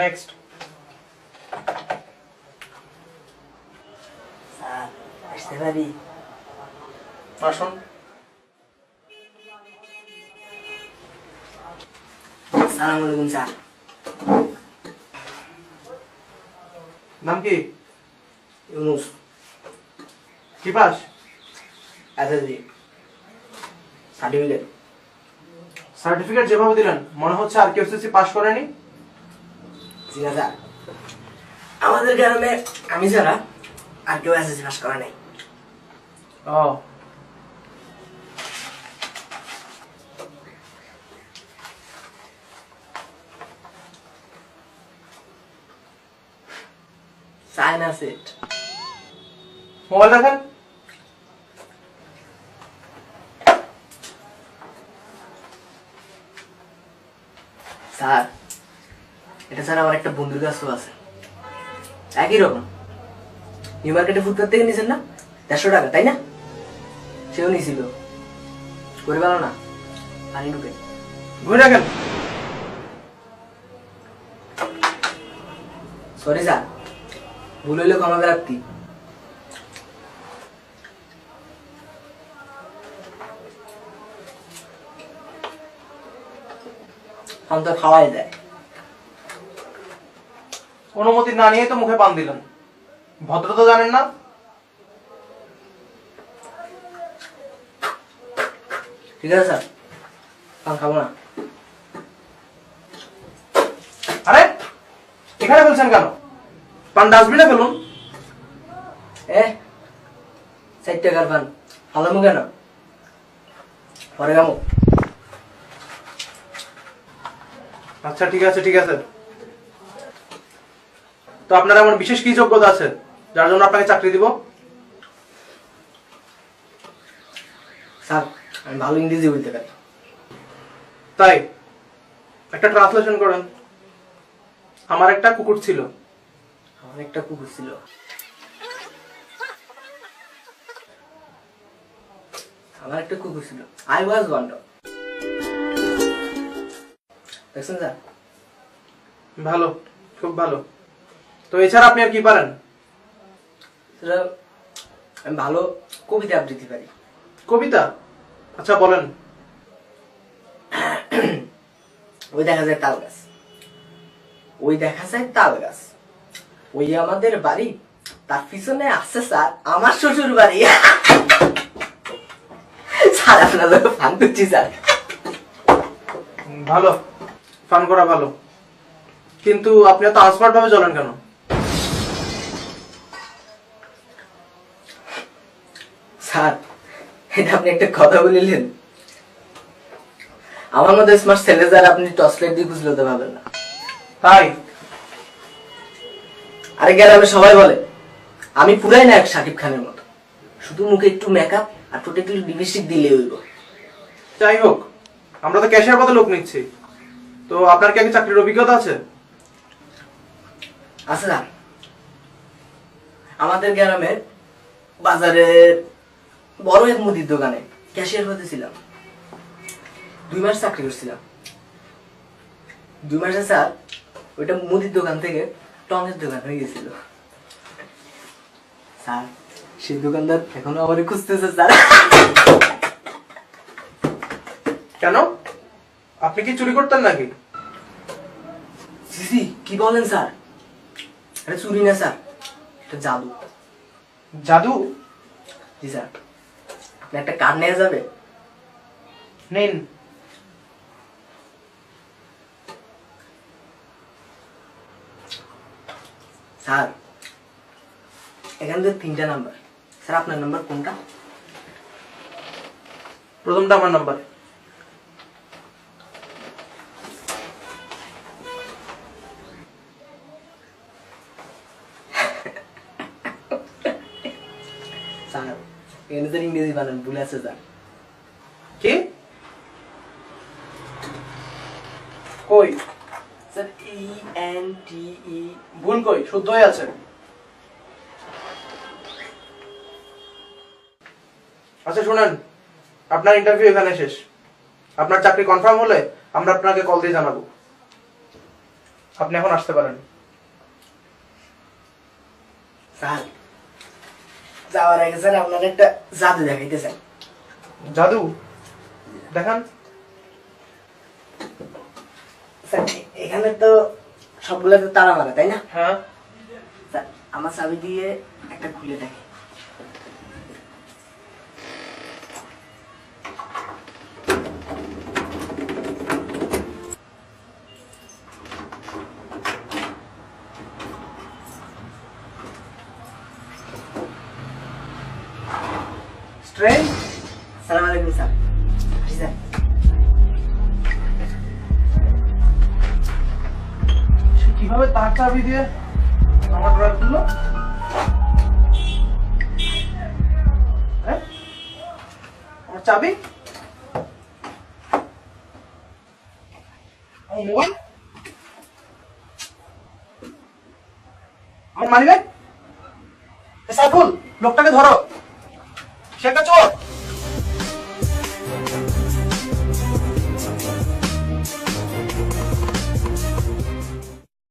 Next. Sir আসতে পারি? আসুন। সালাম আলাইকুম স্যার। নাম কি? ইউনুস। কি পাস? SSC certificate. সার্টিফিকেট যেভাবে দিলেন মনে হচ্ছে আর কেউ এসএসসি পাস করেনি। জি না স্যার, আমাদের গ্রামে আমি ছাড়া আর কেউ এসএসসি পাস করে নাই। ও, সাইন আছে। মোবাইল দেখেন। স্যার এটা স্যার আমার একটা বন্ধুর কাছেও আছে, একই রকম। নিউ মার্কেটে ফুটপাথ থেকে নিয়েছেন না 150 টাকা, তাই না? সেও নিয়েছিল। করে গেল না পানি ঢুকে। ঘুরে রাখেন। সরি স্যার, ভুল হইলে ক্ষমা প্রার্থী। তো খাওয়াই দেয়। অনুমতি না নিয়ে তো মুখে পান দিলেন, ভদ্রতা জানেন না? ঠিক আছে স্যার, পান খাবো না। আরে এখানে বলছেন কেন? পান ডাস্টবিনে ফেলুন। 60 টাকার পান ফালামু কেন? পরে খাবো। আচ্ছা ঠিক আছে ঠিক আছে। তো আপনার এমন বিশেষ কি যোগ্যতা আছে যার জন্য আপনাকে চাকরি দিব? স্যার আমি ভালো ইংরেজি বলতে পারি। তাই একটা ট্রান্সলেশন করেন। আমার একটা কুকুর ছিল। আমার একটা কুকুর ছিল। আমার একটা কুকুর ছিল। I was one dog. দেখছেন স্যার? ভালো, খুব ভালো। তো এছাড়া আপনি আর কি পারেন? স্যার আমি ভালো কবিতা আবৃত্তি পারি। কবিতা? আচ্ছা বলেন। ওই দেখা যায় তাল গাছ, ওই দেখা যায় তাল গাছ, ওই আমাদের বাড়ি, তার পিছনে আছে স্যার আমার শ্বশুর বাড়ি। স্যার আপনার ফান করছি স্যার। ভালো, ফান করা ভালো, কিন্তু আপনি এত আনস্মার্ট ভাবে চলেন কেন? স্যার এটা আপনি একটা কথা বলিলেন। আমার মধ্যে স্মার্ট ছেলে স্যার আপনি টর্চ লাইট দিয়ে খুঁজলে হতে পারবেন না। তাই? আরে গ্রামে সবাই বলে আমি পুরাই না এক শাকিব খানের মতো, শুধু মুখে একটু মেকআপ আর ঠোঁটে একটু লিপস্টিক দিলে হইব। যাই হোক, আমরা তো ক্যাশিয়ার পদে লোক নিচ্ছি, তো আপনার কি আগে চাকরির অভিজ্ঞতা আছে? আছে স্যার, আমাদের গ্রামের বাজারের বড় এক মুদির দোকানে ক্যাশিয়ার হতেছিলাম। 2 মাস চাকরি করছিলাম। 2 মাসে স্যার ওইটা মুদির দোকান থেকে টঙের দোকান হয়ে গেছিল। স্যার সেই দোকানদার এখনো আমারে খুঁজতেছে স্যার। কেন? আপনি কি চুরি করতেন নাকি? সিসি কি বলেন স্যার? এটা চুরি না স্যার, এটা জাদু। জাদু? জি স্যার। আপনি একটা কার্ড নিয়ে যাবে? নিন। স্যার এখান থেকে 3টা নাম্বার। স্যার আপনার নাম্বার কোনটা? প্রথমটা আমার নাম্বার। স্যার এখানে স্যার ইংরেজি বানান ভুল আছে স্যার। কি? কই? স্যার ENTE ভুল কই? শুদ্ধই আছে। আচ্ছা শুনেন, আপনার ইন্টারভিউ এখানে শেষ। আপনার চাকরি কনফার্ম হলে আমরা আপনাকে কল দিয়ে জানাবো। আপনি এখন আসতে পারেন। স্যার যাওয়ার আগে স্যার আপনার একটা জাদু দেখাইতে চাই। জাদু দেখান। স্যার এখানে তো সবগুলো তো তালা মারা, তাই না? হ্যাঁ। স্যার আমার চাবি দিয়ে একটা খুলে দেখে। স্ট্রেঞ্জ। সালাম আলাইকুম স্যার। জি স্যার। সে কিভাবে তার চাবি দিয়ে আমার ড্রয়ার খুললো? হ্যাঁ? আমার চাবি, আমার মোবাইল, আমার মানি ব্যাগ। সাইফুল, লোকটাকে ধরো, সে একটা চোর।